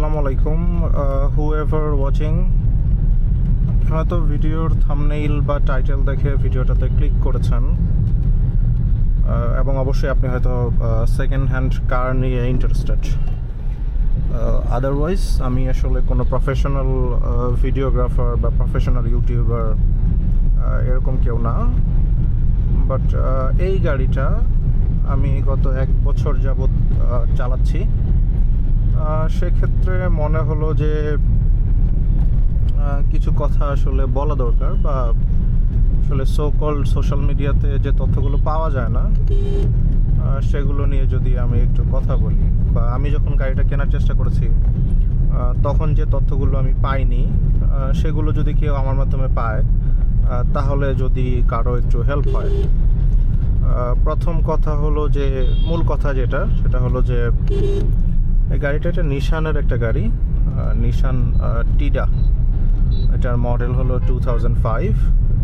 আসসালামু আলাইকুম whoever watching. হয়তো ভিডিওর থাম্বনেইল বা টাইটেল দেখে ভিডিওটাতে ক্লিক করেছেন এবং অবশ্যই আপনি হয়তো সেকেন্ড হ্যান্ড কার নিয়ে ইন্টারেস্টেড। আদারওয়াইজ আমি আসলে কোনো প্রফেশনাল ভিডিওগ্রাফার বা প্রফেশনাল ইউটিউবার এরকম কেউ না। বাট এই গাড়িটা আমি গত 1 বছর যাবৎ চালাচ্ছি। সেক্ষেত্রে মনে হলো যে কিছু কথা আসলে বলা দরকার, বা আসলে সো কল্ড সোশ্যাল মিডিয়াতে যে তথ্যগুলো পাওয়া যায় না সেগুলো নিয়ে যদি আমি একটু কথা বলি, বা আমি যখন গাড়িটা কেনার চেষ্টা করেছি তখন যে তথ্যগুলো আমি পাইনি সেগুলো যদি কেউ আমার মাধ্যমে পায় তাহলে যদি কারো একটু হেল্প হয়। প্রথম কথা হলো যে মূল কথা সেটা হলো যে এই গাড়িটা একটা নিশানের একটা গাড়ি, নিশান টিডা। এটার মডেল হলো 2005,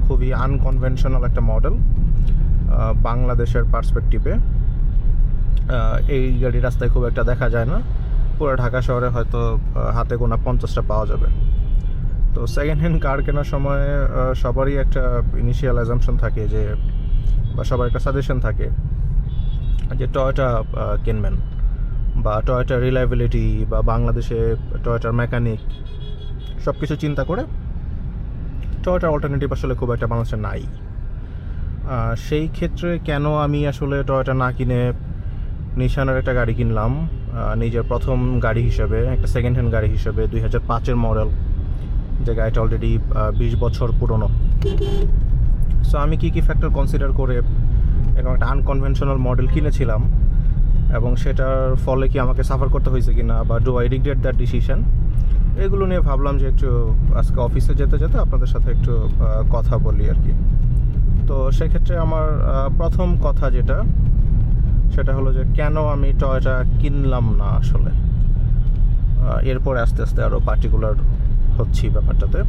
খুবই আনকনভেনশনাল একটা মডেল বাংলাদেশের পার্সপেক্টিভে। এই গাড়ি রাস্তায় খুব একটা দেখা যায় না, পুরো ঢাকা শহরে হয়তো হাতে গোনা 50টা পাওয়া যাবে। তো সেকেন্ড হ্যান্ড কার কেনার সময় সবারই একটা ইনিশিয়াল অ্যাজাম্পশন থাকে যে, বা সবার একটা সাজেশন থাকে যে টয়োটা কিনবেন, বা টয়োটার রিলায়েবিলিটি বা বাংলাদেশে টয়োটার মেকানিক সব কিছু চিন্তা করে টয়োটার অল্টারনেটিভ আসলে খুব একটা বাংলাদেশে নাই। সেই ক্ষেত্রে কেন আমি আসলে টয়োটা না কিনে নিশানের একটা গাড়ি কিনলাম নিজের প্রথম গাড়ি হিসেবে, একটা সেকেন্ড হ্যান্ড গাড়ি হিসেবে, 2005-এর মডেল, যে গাড়িটা অলরেডি 20 বছর পুরনো। সো আমি কী ফ্যাক্টর কনসিডার করে এরকম একটা আনকনভেনশনাল মডেল কিনেছিলাম, এবং সেটার ফলে কি আমাকে সাফার করতে হয়েছে কিনা, বা do I regret that decision, এগুলো নিয়ে ভাবলাম যে একটু আজকে অফিসে যেতে যেতে আপনাদের সাথে একটু কথা বলি আর কি। তো সেক্ষেত্রে আমার প্রথম কথা সেটা হলো যে কেন আমি টয়োটা কিনলাম না আসলে। এরপরে আস্তে আস্তে আরও পার্টিকুলার হচ্ছি ব্যাপারটাতে।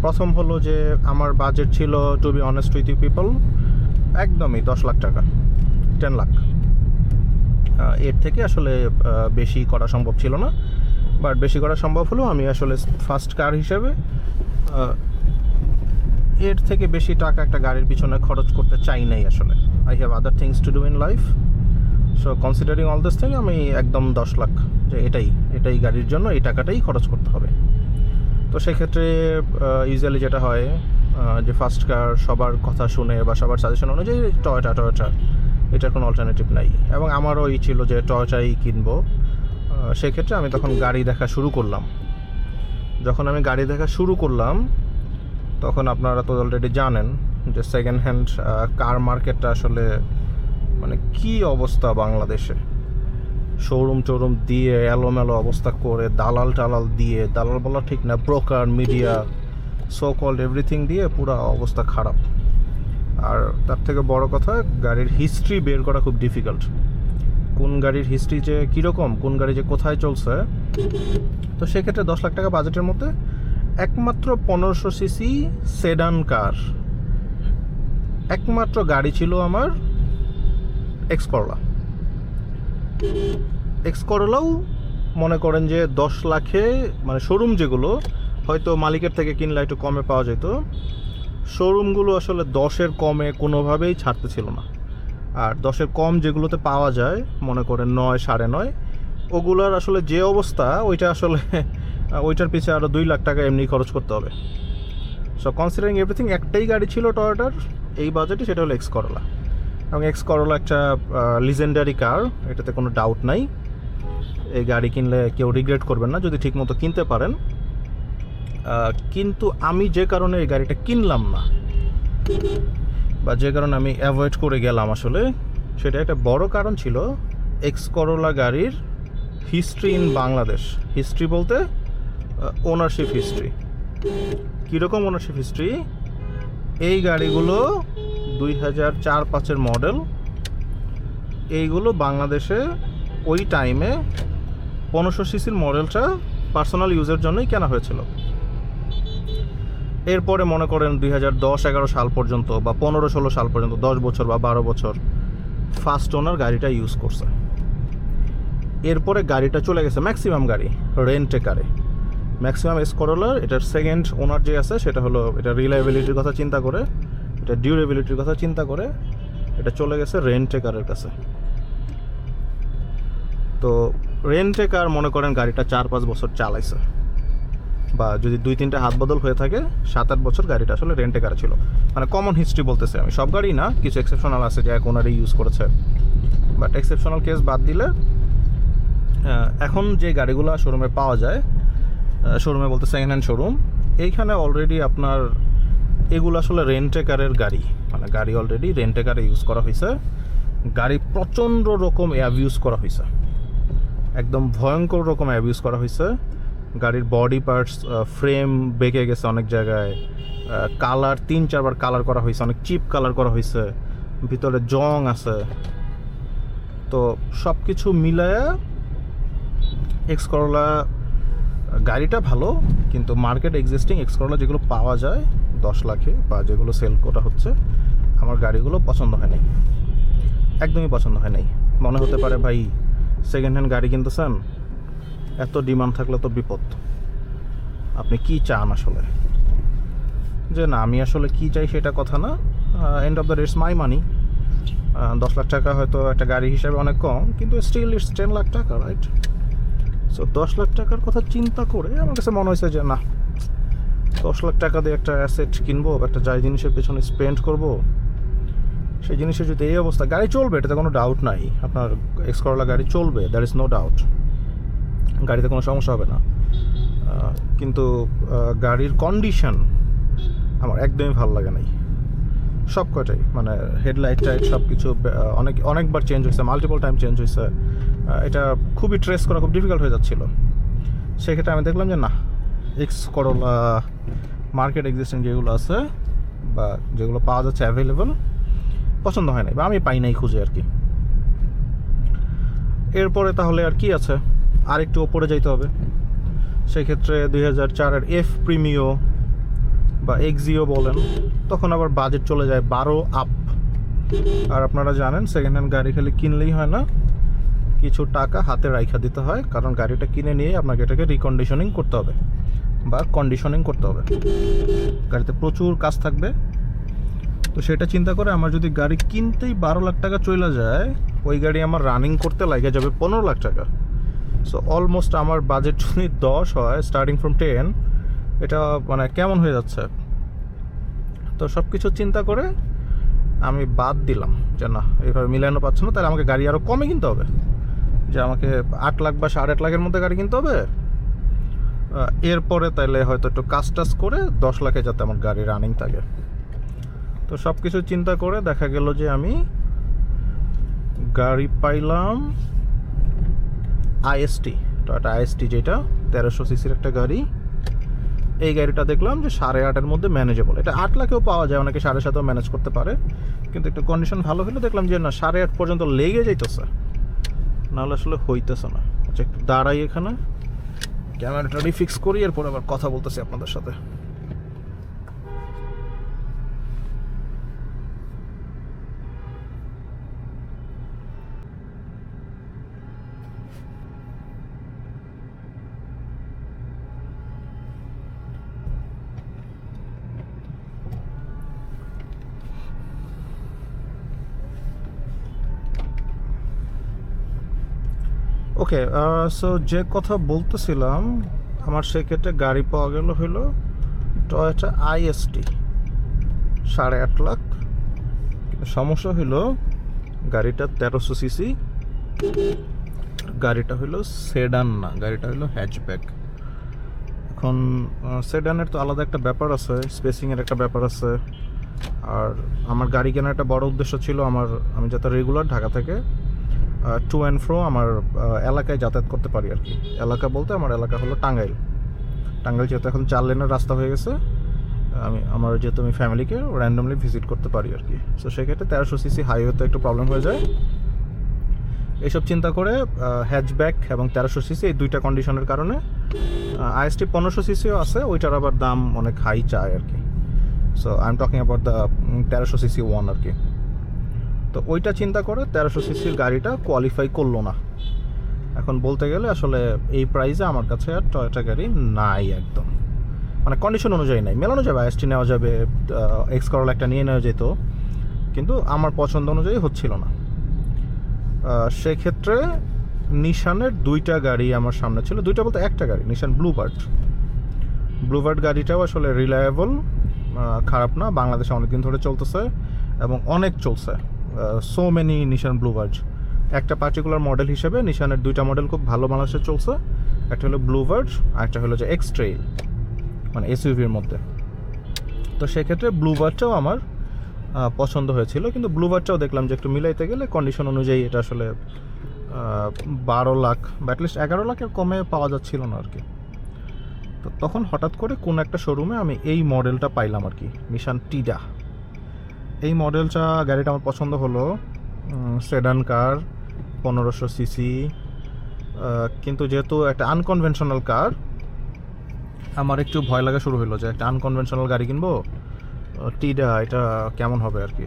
প্রথম হলো যে আমার বাজেট ছিল, to be honest with you people, একদমই 10 লাখ টাকা, 10 লাখ। এর থেকে আসলে বেশি করা সম্ভব ছিল না, বাট বেশি করা সম্ভব হলেও আমি আসলে ফার্স্ট কার হিসেবে এর থেকে বেশি টাকা একটা গাড়ির পিছনে খরচ করতে চাই নাই আসলে। I have other things to do in life. So considering all this thing, আমি একদম 10 লাখ যে এটাই গাড়ির জন্য এই টাকাটাই খরচ করতে হবে। তো সেক্ষেত্রে ইউজুয়ালি যেটা হয় যে ফার্স্ট কার সবার কথা শুনে বা সবার সাজেশন অনুযায়ী টয়োটা এটার কোনো অল্টারনেটিভ নাই, এবং আমারও এই ছিল যে টয়োটাই কিনবো। সেক্ষেত্রে আমি তখন গাড়ি দেখা শুরু করলাম। যখন আমি গাড়ি দেখা শুরু করলাম তখন আপনারা তো অলরেডি জানেন যে সেকেন্ড হ্যান্ড কার মার্কেটটা আসলে মানে কী অবস্থা বাংলাদেশে। শোরুম টোরুম দিয়ে এলোমেলো অবস্থা করে, দালাল দিয়ে, দালাল বলা ঠিক না, broker, media, so called everything দিয়ে পুরো অবস্থা খারাপ। আর তার থেকে বড় কথা, গাড়ির হিস্ট্রি বের করা খুব ডিফিকাল্ট। কোন গাড়ির হিস্ট্রি যে কীরকম, কোন গাড়ি যে কোথায় চলছে। তো সেক্ষেত্রে 10 লাখ টাকা বাজেটের মধ্যে একমাত্র 1500 সিসি সেডান কার একমাত্র গাড়ি ছিল আমার এক্স করোলাও মনে করেন যে 10 লাখে, মানে শোরুম যেগুলো হয়তো মালিকের থেকে কিনলে একটু কমে পাওয়া যেত, শোরুমগুলো আসলে 10-এর কমে কোনোভাবেই ছাড়তে ছিল না। আর 10-এর কম যেগুলোতে পাওয়া যায়, মনে করেন 9, 9.5, ওগুলোর আসলে যে অবস্থা, ওইটা আসলে ওইটার পিছিয়ে আরও 2 লাখ টাকা এমনি খরচ করতে হবে। সো কনসিডারিং এভরিথিং, একটাই গাড়ি ছিল টয়োটার এই বাজেটে, সেটা হলো এক্স করোলা। এবং এক্স করোলা একটা লিজেন্ডারি কার, এটাতে কোনো ডাউট নাই। এই গাড়ি কিনলে কেউ রিগ্রেট করবেন না যদি ঠিকমতো কিনতে পারেন। কিন্তু আমি যে কারণে এই গাড়িটা কিনলাম না, বা যে কারণে আমি অ্যাভয়েড করে গেলাম আসলে, সেটা একটা বড় কারণ ছিল এক্স করোলা গাড়ির হিস্ট্রি ইন বাংলাদেশ। হিস্ট্রি বলতে ওনারশিপ হিস্ট্রি। কীরকম ওনারশিপ হিস্ট্রি? এই গাড়িগুলো 2004-05-এর মডেল। এইগুলো বাংলাদেশে ওই টাইমে 1500 সিসির মডেলটা পার্সোনাল ইউজের জন্যই কেনা হয়েছিল। এরপরে মনে করেন 2010-11 সাল পর্যন্ত, বা 15-16 সাল পর্যন্ত, 10 বছর বা 12 বছর ফার্স্ট ওনার গাড়িটা ইউজ করছে। এরপরে গাড়িটা চলে গেছে ম্যাক্সিমাম গাড়ি রেন্টে কারে। ম্যাক্সিমাম এস করোলার এটার সেকেন্ড ওনার যে আছে সেটা হলো এটা রিলায়েবিলিটির কথা চিন্তা করে, এটা ডিউরেবিলিটির কথা চিন্তা করে এটা চলে গেছে রেন্টে কারের কাছে। তো রেন্টে কার মনে করেন গাড়িটা 4-5 বছর চালাইছে, বা যদি 2-3টা হাত বদল হয়ে থাকে 7-8 বছর গাড়িটা আসলে রেন্টে কারে ছিল। মানে কমন হিস্ট্রি বলতেছে আমি, সব গাড়ি না, কিছু এক্সেপশনাল আছে যে এক ওনারই ইউজ করেছে। বাট এক্সেপশনাল কেস বাদ দিলে এখন যে গাড়িগুলো শোরুমে পাওয়া যায়, শোরুমে বলতে সেকেন্ড হ্যান্ড শোরুম, এইখানে অলরেডি আপনার এগুলো আসলে রেন্টে কারের গাড়ি, মানে গাড়ি অলরেডি রেন্টে কারে ইউজ করা হয়েছে। গাড়ি প্রচণ্ড রকম অ্যাবিউজ করা হয়েছে, একদম ভয়ঙ্কর রকম অ্যাবিউজ করা হয়েছে। গাড়ির বডি পার্টস, ফ্রেম বেঁকে গেছে অনেক জায়গায়, কালার 3-4 বার কালার করা হয়েছে, অনেক চিপ কালার করা হয়েছে, ভিতরে জং আছে। তো সব কিছু মিলায়া এক্স করোলা গাড়িটা ভালো, কিন্তু মার্কেট এক্সিস্টিং এক্স করোলা যেগুলো পাওয়া যায় 10 লাখে বা যেগুলো সেল করা হচ্ছে, আমার গাড়িগুলো পছন্দ হয় নাই, একদমই পছন্দ হয় নাই। মনে হতে পারে ভাই সেকেন্ড হ্যান্ড গাড়ি কিনতেছেন, এত ডিমান্ড থাকলে তো বিপদ। আপনি কি চান আসলে? যে না, আমি আসলে কি চাই সেটা কথা না, end of the day it's my money. 10 lakh টাকা হয়তো একটা গাড়ি হিসাবে অনেক কম, কিন্তু স্টিল ইটস 10 লাখ টাকা, রাইট? সো 10 লাখ টাকার কথা চিন্তা করে আমার কাছে মনে হয়েছে যে না, 10 লাখ টাকা দিয়ে একটা অ্যাসেট কিনবো, একটা যাই জিনিসের পেছনে স্পেন্ড করব, সেই জিনিসের যদি এই অবস্থা, গাড়ি চলবে এটাতে কোনো ডাউট নাই, আপনার এক্স করোলা গাড়ি চলবে, দ্যার ইজ নো ডাউট, গাড়িতে কোনো সমস্যা হবে না। কিন্তু গাড়ির কন্ডিশন আমার একদমই ভালো লাগে নাই, সব কটাই। মানে হেডলাইট টাইট সব কিছু অনেকবার চেঞ্জ হয়েছে, মাল্টিপল টাইম চেঞ্জ হয়েছে। এটা খুবই ট্রেস করা খুব ডিফিকাল্ট হয়ে যাচ্ছিল। সেক্ষেত্রে আমি দেখলাম যে না, এক্স করোলা মার্কেট এক্সিস্টিং যেগুলো আছে বা যেগুলো পাওয়া যাচ্ছে অ্যাভেলেবল পছন্দ হয় নাই, বা আমি পাই নাই খুঁজে আর কি। এরপরে তাহলে আর কি আছে, আর একটু ওপরে যাইতে হবে। সেক্ষেত্রে 2004-এর এফ প্রিমিও বা এক্সিও বলেন, তখন আবার বাজেট চলে যায় 12 আপ। আর আপনারা জানেন সেকেন্ড হ্যান্ড গাড়ি খালি কিনলেই হয় না, কিছু টাকা হাতে রাইখা দিতে হয়, কারণ গাড়িটা কিনে নিয়ে আপনাকে এটাকে রিকন্ডিশনিং করতে হবে বা কন্ডিশনিং করতে হবে। গাড়িতে প্রচুর কাজ থাকবে। তো সেটা চিন্তা করে আমার যদি গাড়ি কিনতেই 12 লাখ টাকা চলে যায়, ওই গাড়ি আমার রানিং করতে লাগে যাবে 15 লাখ টাকা। সো অলমোস্ট আমার বাজেট যদি 10 হয় স্টার্টিং ফ্রম 10, এটা মানে কেমন হয়ে যাচ্ছে। তো সব কিছু চিন্তা করে আমি বাদ দিলাম যে না, এইভাবে মিলানো পাচ্ছে না, তাহলে আমাকে গাড়ি আরও কমে কিনতে হবে, যে আমাকে 8 লাখ বা 8.5 লাখের মধ্যে গাড়ি কিনতে হবে। এরপরে তাইলে হয়তো একটু কাজ টাজ করে 10 লাখে যাতে আমার গাড়ি রানিং থাকে। তো সব কিছু চিন্তা করে দেখা গেল যে আমি গাড়ি পাইলাম আইএসটি, টয়োটা আইএসটি, যেটা 1300 সিসির একটা গাড়ি। এই গাড়িটা দেখলাম যে 8.5-এর মধ্যে ম্যানেজেবল। এটা 8 লাখেও পাওয়া যায়, অনেকে 7.5-এও ম্যানেজ করতে পারে, কিন্তু একটু কন্ডিশন ভালো হলে দেখলাম যে না 8.5 পর্যন্ত লেগে যাইতেছে, নাহলে আসলে হইতেছে না। আচ্ছা, একটু দাঁড়াই এখানে, ক্যামেরাটা রিফিক্স করি, এরপর আবার কথা বলতেছি আপনাদের সাথে। ওকে, সো যে কথা বলতেছিলাম, আমার সেক্ষেত্রে গাড়ি পাওয়া গেল হলো টয়োটা আইএসটি 8.5 লাখ। কিন্তু সমস্যা হলো গাড়িটা 1300 সিসি, গাড়িটা হলো সেডান না, গাড়িটা হলো হ্যাচব্যাক। এখন সেডানের তো আলাদা একটা ব্যাপার আছে, স্পেসিংয়ের একটা ব্যাপার আছে। আর আমার গাড়ি কেনার একটা বড় উদ্দেশ্য ছিল আমি যাতে রেগুলার ঢাকা থেকে টু অ্যান্ড ফ্রো আমার এলাকায় যাতায়াত করতে পারি আর কি। এলাকা বলতে আমার এলাকা হলো টাঙ্গাইল যেহেতু এখন 4 লেনের রাস্তা হয়ে গেছে, যেহেতু আমি ফ্যামিলিকে র্যান্ডমলি ভিজিট করতে পারি আর কি। সো সেক্ষেত্রে 1300 সিসি হাইওয়েতে একটু প্রবলেম হয়ে যায়। এইসব চিন্তা করে হ্যাচব্যাক এবং 1300 সিসি এই দুইটা কন্ডিশনের কারণে, আইএসটি 1500 সিসিও আছে, ওইটার আবার দাম অনেক হাই চায় আর কি। So I am talking about the 1300 CC one আর কি। তো ওইটা চিন্তা করে 1300 সিসির গাড়িটা কোয়ালিফাই করলো না। এখন বলতে গেলে আসলে এই প্রাইসে আমার কাছে আর টয়োটা গাড়ি নাই একদম, মানে কন্ডিশন অনুযায়ী নাই। মেলানো যাবে, আইএসটি নেওয়া যাবে, এক্স করোলা একটা নিয়ে নেওয়া যেত, কিন্তু আমার পছন্দ অনুযায়ী হচ্ছিল না। সেক্ষেত্রে নিশানের দুইটা গাড়ি আমার সামনে ছিল, দুইটা বলতে একটা গাড়ি, নিশান ব্লুবার্ড গাড়িটাও আসলে রিলায়েবল, খারাপ না, বাংলাদেশে অনেকদিন ধরে চলতেছে এবং অনেক চলছে। সো মেনি নিশান ব্লুবার্ড, একটা পার্টিকুলার মডেল হিসেবে নিশানের দুইটা মডেল খুব ভালো বাংলাদেশে চলছে, একটা হলো ব্লুবার্ড আর একটা হলো যে এক্স ট্রেইল, মানে এসইউভির মধ্যে। তো সেক্ষেত্রে ব্লুবার্ডটাও আমার পছন্দ হয়েছিল, কিন্তু ব্লুবার্ডটাও দেখলাম যে একটু মিলাইতে গেলে কন্ডিশন অনুযায়ী এটা আসলে 12 লাখ বা অ্যাটলিস্ট 11 লাখের কমে পাওয়া যাচ্ছিল না আর কি। তো তখন হঠাৎ করে কোন একটা শোরুমে আমি এই মডেলটা পাইলাম আর কি, নিশান টিডা। এই মডেলটা গাড়িটা আমার পছন্দ হলো, সেডান কার, 1500 সিসি, কিন্তু যেহেতু একটা আনকনভেনশনাল কার, আমার একটু ভয় লাগা শুরু হলো যে একটা আনকনভেনশনাল গাড়ি কিনবো, টিডা এটা কেমন হবে আর কি।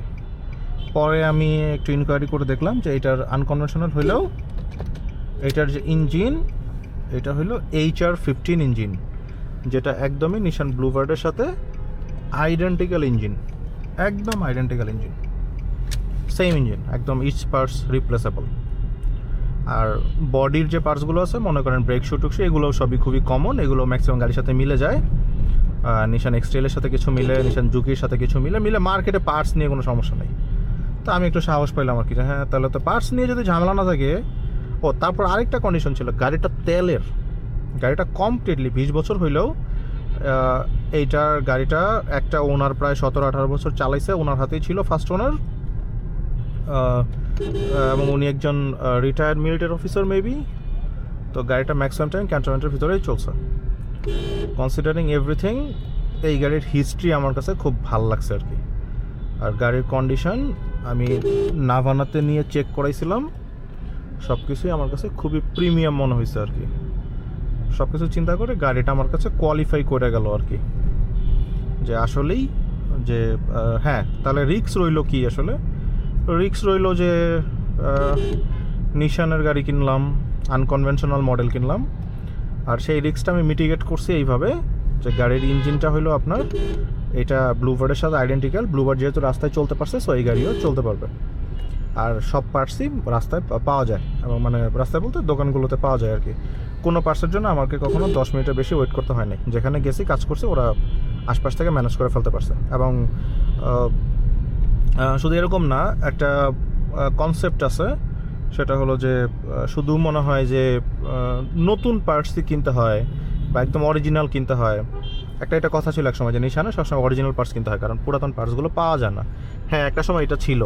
পরে আমি একটু ইনকোয়ারি করে দেখলাম যে এটার আনকনভেনশনাল হইলেও এটার যে ইঞ্জিন, এটা হলো HR15 ইঞ্জিন, যেটা একদমই নিশান ব্লুবার্ডের সাথে আইডেন্টিক্যাল ইঞ্জিন, একদম আইডেন্টিক্যাল ইঞ্জিন, সেম ইঞ্জিন, একদম ইচ পার্টস রিপ্লেসেবল। আর বডির যে পার্টসগুলো আছে, মনে করেন ব্রেক শু টুকশু, এগুলো সবই খুবই কমন, এগুলো ম্যাক্সিমাম গাড়ির সাথে মিলে যায়। নিশান এক্সট্রেলের সাথে কিছু মিলে, নিশান জুকির সাথে কিছু মিলে মার্কেটে পার্টস নিয়ে কোনো সমস্যা নেই। তো আমি একটু সাহস পাইলাম আর কি যে হ্যাঁ, তাহলে তো পার্টস নিয়ে যদি ঝামেলা না থাকে। ও তারপর আরেকটা কন্ডিশন ছিল, গাড়িটা তেলের, গাড়িটা কমপ্লিটলি 20 বছর হইলেও এইটার গাড়িটা একটা ওনার প্রায় 17-18 বছর চালাইছে, ওনার হাতেই ছিল ফার্স্ট ওনার, এবং উনি একজন রিটায়ার্ড মিলিটারি অফিসার মেবি। তো গাড়িটা ম্যাক্সিমাম টাইম ক্যান্টনমেন্টের ভিতরেই চলছে। কনসিডারিং এভরিথিং, এই গাড়ির হিস্ট্রি আমার কাছে খুব ভাল লাগছে আর কি। আর গাড়ির কন্ডিশন আমি নাভানাতে নিয়ে চেক করাইছিলাম, সব কিছুই আমার কাছে খুবই প্রিমিয়াম মনে হয়েছে আর কি। সব কিছু চিন্তা করে গাড়িটা আমার কাছে কোয়ালিফাই করে গেল আর কি, যে আসলেই যে হ্যাঁ, তাহলে রিক্স রইল কি, আসলে রিক্স রইল যে নিশানের গাড়ি কিনলাম, আনকনভেনশনাল মডেল কিনলাম, আর সেই রিক্সটা আমি মিটিগেট করছি এইভাবে যে গাড়ির ইঞ্জিনটা হলো আপনার এটা ব্লুবার্ডের সাথে আইডেন্টিক্যাল, ব্লুবার্ড যেহেতু রাস্তায় চলতে পারছে, সো এই গাড়িও চলতে পারবে। আর সব পার্টসই রাস্তায় পাওয়া যায়, এবং মানে রাস্তায় বলতে দোকানগুলোতে পাওয়া যায় আর কি। কোনো পার্টসের জন্য আমাকে কখনো 10 মিনিটের বেশি ওয়েট করতে হয় নাই, যেখানে গেছি কাজ করছে ওরা আশপাশ থেকে ম্যানেজ করে ফেলতে পারছে। এবং শুধু এরকম না, একটা কনসেপ্ট আছে, সেটা হলো যে শুধু মনে হয় যে নতুন পার্টসই কিনতে হয় বা একদম অরিজিনাল কিনতে হয়। এটা কথা ছিল একসময় যে নিশানে সবসময় অরিজিনাল পার্টস কিনতে হয়, কারণ পুরাতন পার্টসগুলো পাওয়া যায় না। হ্যাঁ, একটা সময় এটা ছিল,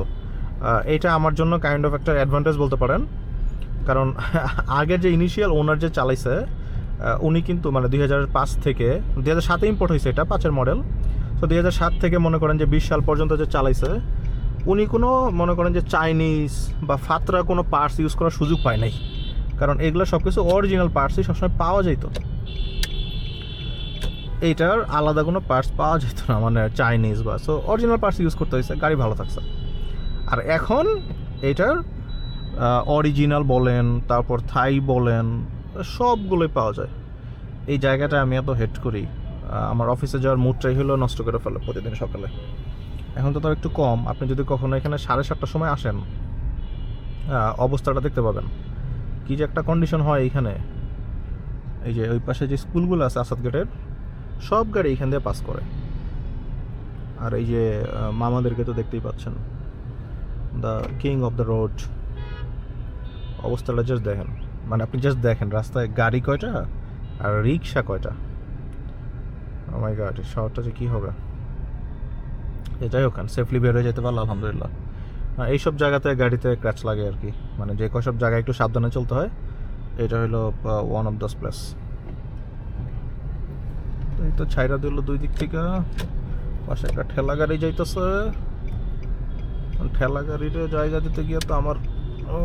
এটা আমার জন্য কাইন্ড অফ একটা অ্যাডভান্টেজ বলতে পারেন, কারণ আগের যে ইনিশিয়াল ওনার যে চালাইছে, উনি কিন্তু মানে 2005 থেকে 2007-এ ইম্পোর্ট হয়েছে, এটা 5-এর মডেল। তো 2007 থেকে মনে করেন যে 20 সাল পর্যন্ত যে চালাইছে, উনি কোনো মনে করেন যে চাইনিজ বা ফাতরা কোনো পার্টস ইউজ করার সুযোগ পায় নাই, কারণ এগুলো সব কিছু অরিজিনাল পার্টসই সবসময় পাওয়া যেত। এইটার আলাদা কোনো পার্টস পাওয়া যেত না, মানে চাইনিজ বা, সো অরিজিনাল পার্টস ইউজ করতে হয়েছে, গাড়ি ভালো থাকছে। আর এখন এইটার অরিজিনাল বলেন, তারপর থাই বলেন, সবগুলোই পাওয়া যায়। এই জায়গাটা আমি এত হেট করি, আমার অফিসে যাওয়ার মুডটাই হলো নষ্ট করে ফেলে প্রতিদিন সকালে। এখন তো তার একটু কম, আপনি যদি কখনো এখানে 7:30টার সময় আসেন, অবস্থাটা দেখতে পাবেন কি যে একটা কন্ডিশন হয় এইখানে। এই যে ওই পাশে যে স্কুলগুলো আছে আসাদ গেটের, সব গাড়ি এইখান দিয়ে পাস করে। আর এই যে মামাদেরকে তো দেখতেই পাচ্ছেন, the king of the road. অবস্থাটা জাস্ট দেখেন, মানে আপনি জাস্ট দেখেন রাস্তায় গাড়ি কয়টা আর রিক্সা কয়টা। ও মাই গড, শহরটা যে কী হবে। যাই হোক, সেফলি বের হয়ে যেতে পারলো আলহামদুলিল্লাহ। এইসব জায়গাতে গাড়িতে ক্র্যাচ লাগে আর কি, মানে যে কসব জায়গায় একটু সাবধানে চলতে হয়, এটা হলো ওয়ান অফ দোজ প্লেস। এই তো ছাইরা দিল দুই দিক থেকে, পাশে একটা ঠেলা গাড়ি যাইতেছে, ঠেলা গাড়ির জায়গা দিতে গিয়ে তো আমার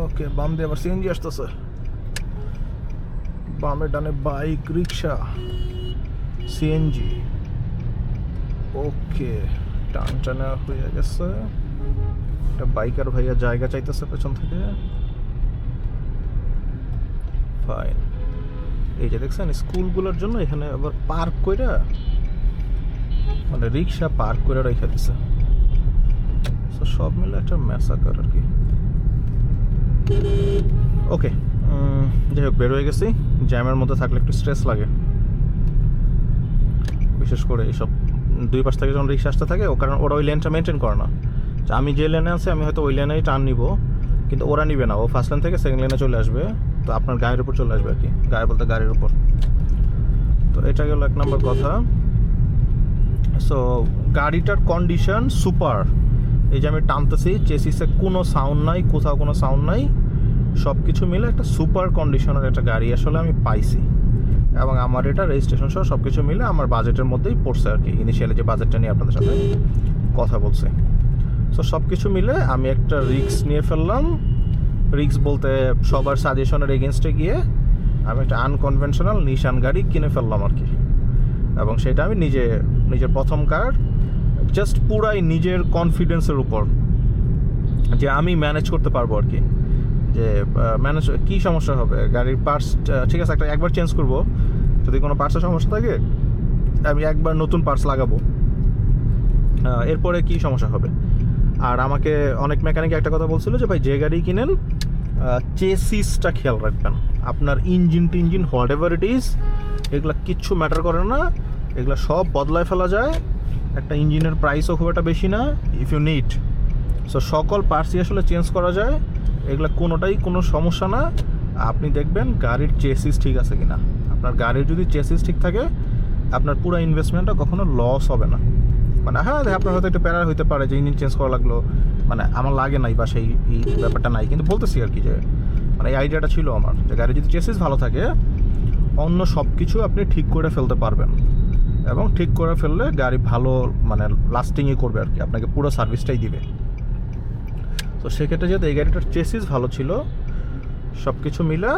ওকে বাম দিয়ে আবার সিএনজি আসতেছে, বামে ডানে বাইক, রিক্সা, সিএনজি। ওকে, টান টানা হয়ে গেছে, একটা বাইকার ভাইয়া জায়গা চাইতেছে পেছন থেকে। ফাইন। এই যে দেখছেন স্কুলগুলোর জন্য এখানে আবার পার্ক কইরা, মানে রিক্সা পার্ক করে রেখে দিছে। তো সব মিলে একটা ম্যাসাকার আর কি। ওকে, যাই হোক, বের হয়ে গেছি। জ্যামের মধ্যে থাকলে একটু স্ট্রেস লাগে, বিশেষ করে এইসব দুই পাশ থেকে যখন রিক্সা আসতে থাকে, কারণ ওরা ওই লেনটা মেনটেন করে না। আমি যে লেনে আছি আমি হয়তো ওই লেনেই টার্ন নিব, কিন্তু ওরা নিবে না। ও ফার্স্ট লেন থেকে সেকেন্ড লেনে চলে আসবে, তো আপনার গায়ের উপর চলে আসবে আর কি, গায়ে বলতে গাড়ির উপর। তো এটা গেল এক নম্বর কথা। সো গাড়িটার কন্ডিশন সুপার। এই যে আমি টানতেছি, চেসিসে কোনো সাউন্ড নাই, কোথাও কোনো সাউন্ড নাই, সব কিছু মিলে একটা সুপার কন্ডিশনের একটা গাড়ি আসলে আমি পাইছি। এবং আমার এটা রেজিস্ট্রেশন সহ সব কিছু মিলে আমার বাজেটের মধ্যেই পড়ছে আর কি, ইনিশিয়ালি যে বাজেটটা নিয়ে আপনাদের সাথে কথা বলছে। সো সব কিছু মিলে আমি একটা রিস্ক নিয়ে ফেললাম। রিস্ক বলতে সবার সাজেশনের এগেনস্টে গিয়ে আমি একটা আনকনভেনশনাল নিশান গাড়ি কিনে ফেললাম আর কি। এবং সেটা আমি নিজের প্রথম কার, জাস্ট পুরাই নিজের কনফিডেন্সের উপর যে আমি ম্যানেজ করতে পারবো আর কি। যে ম্যানেজ কী সমস্যা হবে, গাড়ির পার্টস ঠিক আছে একবার চেঞ্জ করব, যদি কোনো পার্টসের সমস্যা থাকে আমি একবার নতুন পার্টস লাগাবো, এরপরে কী সমস্যা হবে। আর আমাকে অনেক মেকানিক একটা কথা বলছিল যে ভাই যে গাড়ি কিনেন চেসিসটা খেয়াল রাখবেন, আপনার engine what ever it is এগুলো কিচ্ছু ম্যাটার করে না, এগুলো সব বদলায় ফেলা যায়। একটা ইঞ্জিনের প্রাইসও খুব একটা বেশি না ইফ ইউ নিড। সো সকল পার্টসই আসলে চেঞ্জ করা যায়, এগুলো কোনোটাই কোনো সমস্যা না। আপনি দেখবেন গাড়ির চেসিস ঠিক আছে কিনা। আপনার গাড়ির যদি চেসিস ঠিক থাকে আপনার পুরো ইনভেস্টমেন্টটা কখনো লস হবে না। মানে হ্যাঁ, আপনার হয়তো একটু প্যারা হইতে পারে যে ইঞ্জিন চেঞ্জ করা লাগলো, মানে আমার লাগে নাই বা সেই এই ব্যাপারটা নাই, কিন্তু বলতেছি আর কি যে মানে এই আইডিয়াটা ছিল আমার যে গাড়ি যদি চেসিস ভালো থাকে অন্য সব কিছু আপনি ঠিক করে ফেলতে পারবেন। এবং ঠিক করে ফেললে গাড়ি ভালো মানে লাস্টিংই করবে আর কি, আপনাকে পুরো সার্ভিসটাই দিবে। তো সেক্ষেত্রে যেহেতু এই গাড়িটার চেসিস ভালো ছিল সব কিছু মিলে,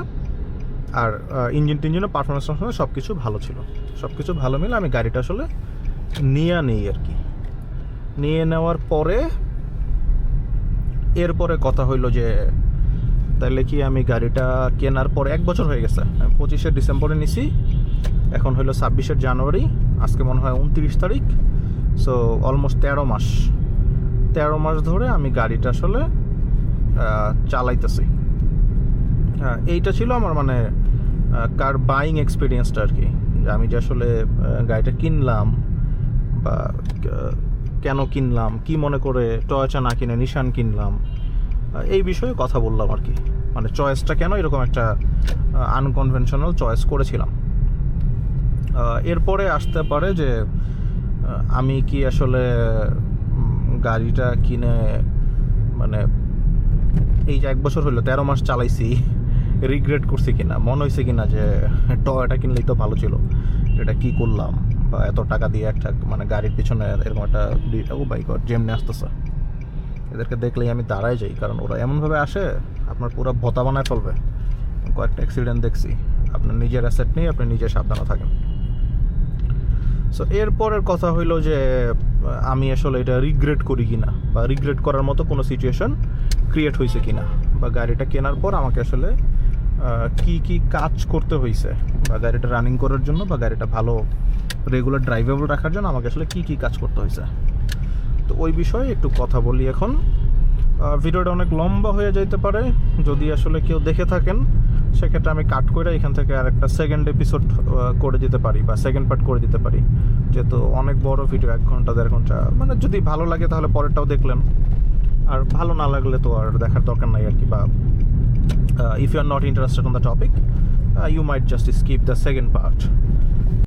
আর ইঞ্জিনও পারফরমেন্স সব কিছু ভালো ছিল, সব কিছু ভালো মিলে আমি গাড়িটা আসলে নিই আর কি। নিয়ে নেওয়ার পরে এরপরে কথা হইলো যে তাহলে কি আমি গাড়িটা কেনার পরে 1 বছর হয়ে গেছে, আমি 25শে ডিসেম্বরে নিছি, এখন হলো 26শে জানুয়ারি, আজকে মনে হয় 29 তারিখ। সো অলমোস্ট 13 মাস ধরে আমি গাড়িটা আসলে চালাইতেছি। এইটা ছিল আমার মানে কার বাইং এক্সপিরিয়েন্সটা আর কি, যে আমি যে আসলে গাড়িটা কিনলাম বা কেন কিনলাম, কি মনে করে টয়োটা না কিনে নিশান কিনলাম, এই বিষয়ে কথা বললাম আর কি। মানে চয়েসটা কেন এরকম একটা আনকনভেনশনাল চয়েস করেছিলাম। এরপরে আসতে পারে যে আমি কি আসলে গাড়িটা কিনে মানে এই যে 1 বছর হলো 13 মাস চালাইছি, রিগ্রেট করছি কিনা, মনে হয়েছে কিনা যে টয়োটা কিনলেই তো ভালো ছিল, এটা কি করলাম, বা এত টাকা দিয়ে একটা মানে গাড়ির পিছনে এরকম একটা ও বাই গড যেমনি আসতেছে, এদেরকে দেখলেই আমি দাঁড়ায় যাই, কারণ ওরা এমনভাবে আসে আপনার পুরো ভোতা বানায় ফেলবে। কয়েকটা অ্যাক্সিডেন্ট দেখছি, আপনার নিজের অ্যাসেট নিয়ে আপনি নিজে সাবধানে থাকেন। সো এরপরের কথা হইলো যে আমি আসলে এটা রিগ্রেট করি কিনা, বা রিগ্রেট করার মতো কোনো সিচুয়েশন ক্রিয়েট হয়েছে কিনা, বা গাড়িটা কেনার পর আমাকে আসলে কি কাজ করতে হয়েছে, বা গাড়িটা রানিং করার জন্য বা গাড়িটা ভালো রেগুলার ড্রাইভেবল রাখার জন্য আমাকে আসলে কি কাজ করতে হয়েছে। তো ওই বিষয়ে একটু কথা বলি এখন। ভিডিওটা অনেক লম্বা হয়ে যেতে পারে, যদি আসলে কেউ দেখে থাকেন সেক্ষেত্রে আমি কাট করে এখান থেকে আর একটা সেকেন্ড এপিসোড করে দিতে পারি বা সেকেন্ড পার্ট করে দিতে পারি, যেহেতু অনেক বড় ভিডিও, 1 ঘন্টা 1.5 ঘন্টা। মানে যদি ভালো লাগে তাহলে পরেরটাও দেখলেন, আর ভালো না লাগলে তো আর দেখার দরকার নাই আর কি। বা if you are not interested on the topic, you might just skip the second part.